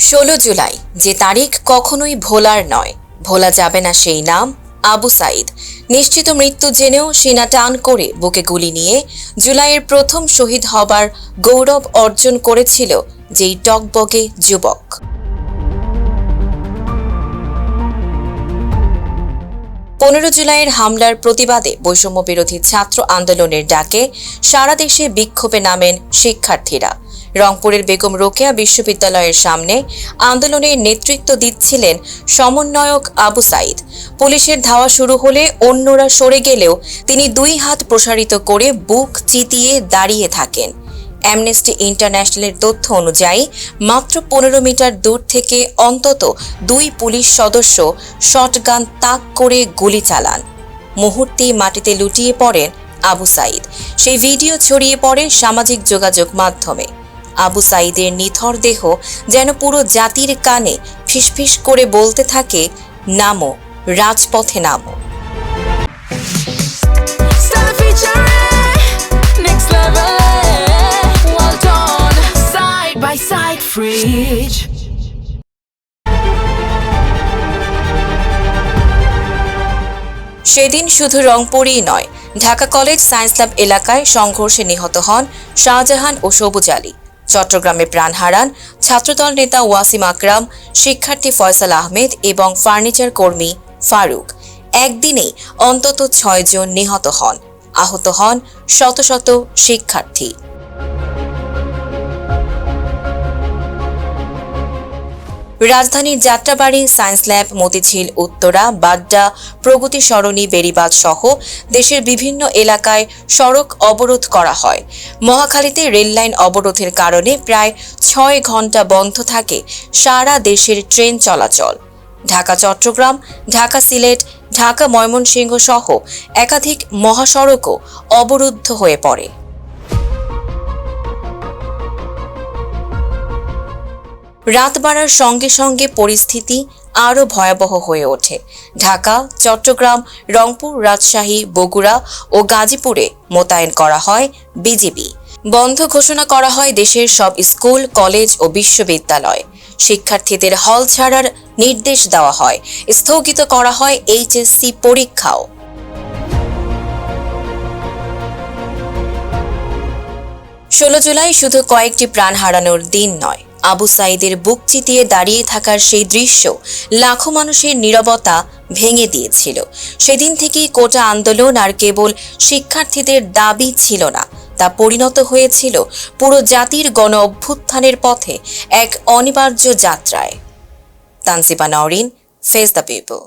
16 জুলাই যে তারিখ কখনোই ভোলার নয়, ভোলা যাবে না সেই নাম আবু সাইদ। নিশ্চিত মৃত্যু জেনেও সিনা টান করে বুকে গুলি নিয়ে জুলাইয়ের প্রথম শহীদ হবার গৌরব অর্জন করেছিল যেই টকবগে যুবক। 15 জুলাইয়ের হামলার প্রতিবাদে বৈষম্য বিরোধী ছাত্র আন্দোলনের ডাকে সারা দেশে বিক্ষোভে নামেন শিক্ষার্থীরা। রংপুরের বেগম রোকেয়া বিশ্ববিদ্যালয়ের সামনে আন্দোলনের নেতৃত্ব দিচ্ছিলেন সমন্বয়ক আবু সাইদ। পুলিশের ধাওয়া শুরু হলে অন্যরা সরে গেলেও তিনি 2 হাত প্রসারিত করে বুক চিতিয়ে দাঁড়িয়ে থাকেন। অ্যামনেস্টি ইন্টারন্যাশনালের তথ্য অনুযায়ী মাত্র 15 মিটার দূর থেকে অন্তত 2 পুলিশ সদস্য শটগান তাক করে গুলি চালান। মুহূর্তেই মাটিতে লুটিয়ে পড়েন আবু সাইদ। সেই ভিডিও ছড়িয়ে পড়ে সামাজিক যোগাযোগ মাধ্যমে। আবু সাইদের নিথর দেহ যেন পুরো জাতির কানে ফিসফিস করে বলতে থাকে, নামো, রাজপথে নামো। সেদিন শুধু রংপুরই নয়, ঢাকা কলেজ সায়েন্স ল্যাব এলাকায় সংঘর্ষে নিহত হন শাহজাহান ও সবুজ আলী। চট্টগ্রামে প্রাণ হারান ছাত্রদল নেতা ওয়াসিম আকরাম, শিক্ষার্থী ফয়সাল আহমেদ এবং ফার্নিচার কর্মী ফারুক। একদিনেই অন্তত 6 জন নিহত হন, আহত হন শত শত শিক্ষার্থী। রাজধানীর যাত্রাবাড়ি, সায়েন্স ল্যাব, মতিঝিল, উত্তরা, বাড্ডা, প্রগতি সরণি, বেড়িবাঁধ সহ দেশের বিভিন্ন এলাকায় সড়ক অবরোধ করা হয়। মহাখালীতে রেললাইন অবরোধের কারণে প্রায় 6 ঘন্টা বন্ধ থাকে সারা দেশের ট্রেন চলাচল। ঢাকা চট্টগ্রাম, ঢাকা সিলেট, ঢাকা ময়মনসিংহ সহ একাধিক মহাসড়কও অবরুদ্ধ হয়ে পড়ে। রাত বাড়ার সঙ্গে সঙ্গে পরিস্থিতি আরও ভয়াবহ হয়ে ওঠে। ঢাকা, চট্টগ্রাম, রংপুর, রাজশাহী, বগুড়া ও গাজীপুরে মোতায়েন করা হয় বিজিবি। বন্ধ ঘোষণা করা হয় দেশের সব স্কুল, কলেজ ও বিশ্ববিদ্যালয়। শিক্ষার্থীদের হল ছাড়ার নির্দেশ দেওয়া হয়। স্থগিত করা হয় এইচএসসি পরীক্ষাও। 16 জুলাই শুধু কয়েকটি প্রাণ হারানোর দিন নয়, আবু সাইদের বুক চিতিয়ে দাঁড়িয়ে থাকার সেই দৃশ্য লাখো মানুষের নীরবতা ভেঙে দিয়েছিল। সেদিন থেকেই কোটা আন্দোলন আর কেবল শিক্ষার্থীদের দাবি ছিল না, তা পরিণত হয়েছিল পুরো জাতির গণ অভ্যুত্থানের পথে এক অনিবার্য যাত্রায়। Tanjiba Nowrin, face the people.